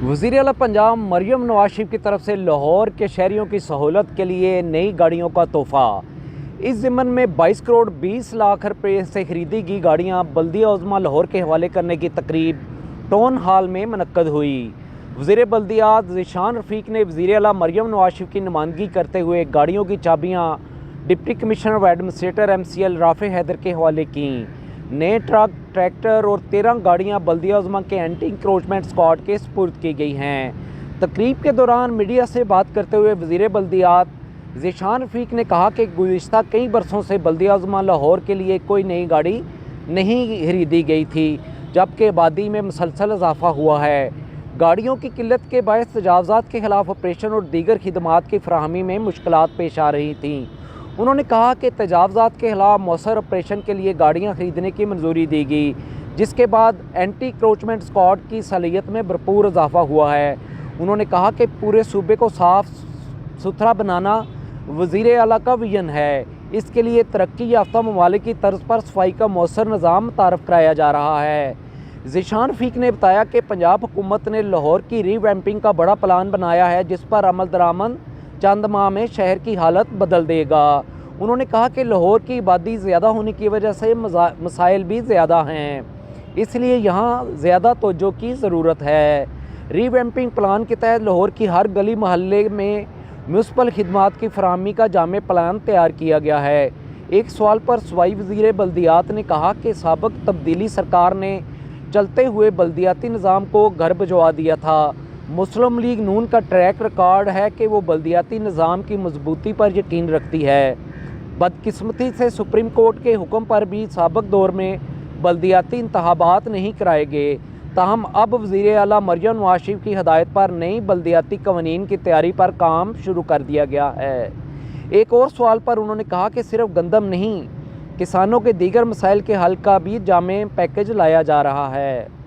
वज़ीर आला पंजाब मरियम नवाज शरीफ की तरफ से लाहौर के शहरियों की सहूलत के लिए नई गाड़ियों का तोहफ़ा। इस ज़िम्मन में 22 करोड़ 20 लाख रुपए से खरीदी गई गाड़ियां बल्दिया उज़्मा लाहौर के हवाले करने की तकरीब टाउन हॉल में मुनक्कद हुई। वज़ीर बल्दियात ज़ीशान रफ़ीक ने वज़ीर आला मरियम नवाज शरीफ की नुमाइंदगी करते हुए गाड़ियों की चाबियाँ डिप्टी कमिश्नर व एडमिनिस्ट्रेटर MCL राफ़े हैदर के हवाले की। नए ट्रक, ट्रैक्टर और 13 गाड़ियां बल्दिया उज़्मा के एंटी इंक्रोचमेंट स्क्वाड के सुपुर्द की गई हैं। तकरीब के दौरान मीडिया से बात करते हुए वज़ीर बल्दियात ज़ीशान रफ़ीक ने कहा कि गुज़िश्ता कई बरसों से बल्दिया उज़्मा लाहौर के लिए कोई नई गाड़ी नहीं खरीदी गई थी, जबकि आबादी में मुसलसल इजाफा हुआ है। गाड़ियों की किल्लत के बायस तजावज़ात के खिलाफ ऑपरेशन और दीगर खिदमात की फराहमी में मुश्किलात पेश आ रही थीं। उन्होंने कहा कि तजावज़ात के खिलाफ मौसर ऑपरेशन के लिए गाड़ियाँ खरीदने की मंजूरी दी गई, जिसके बाद एंटी इंक्रोचमेंट स्क्वाड की सलाहियत में भरपूर इजाफा हुआ है। उन्होंने कहा कि पूरे सूबे को साफ़ सुथरा बनाना वज़ीर आला का विजन है। इसके लिए तरक्की याफ्ता ममालिक की तर्ज पर सफाई का मौसर निज़ाम मुतारफ़ कराया जा रहा है। ज़ीशान रफ़ीक ने बताया कि पंजाब हुकूमत ने लाहौर की रीवैम्पिंग का बड़ा प्लान बनाया है, जिस पर अमल दरामद चंद माह में शहर की हालत बदल देगा। उन्होंने कहा कि लाहौर की आबादी ज़्यादा होने की वजह से मसाइल भी ज़्यादा हैं, इसलिए यहाँ ज़्यादा तवज्जो की ज़रूरत है। रीवैम्पिंग प्लान के तहत लाहौर की हर गली महल्ले में म्यूनसिपल खिदमात की फराहमी का जामे प्लान तैयार किया गया है। एक सवाल पर सूबाई वज़ीर बल्दियात ने कहा कि साबिक तब्दीली सरकार ने चलते हुए बल्दियाती निज़ाम को घर भिजवा दिया था। मुस्लिम लीग नून का ट्रैक रिकॉर्ड है कि वो बल्दियाती निज़ाम की मजबूती पर यकीन रखती है। बदकिस्मती से सुप्रीम कोर्ट के हुक्म पर भी साबिक दौर में बल्दियाती इंतखाबात नहीं कराए गए, ताहम अब वज़ीर आला मरियम नवाज शरीफ की हदायत पर नई बल्दियाती कवानीन की तैयारी पर काम शुरू कर दिया गया है। एक और सवाल पर उन्होंने कहा कि सिर्फ गंदम नहीं, किसानों के दीगर मसाइल के हल का भी जामे पैकेज लाया जा रहा है।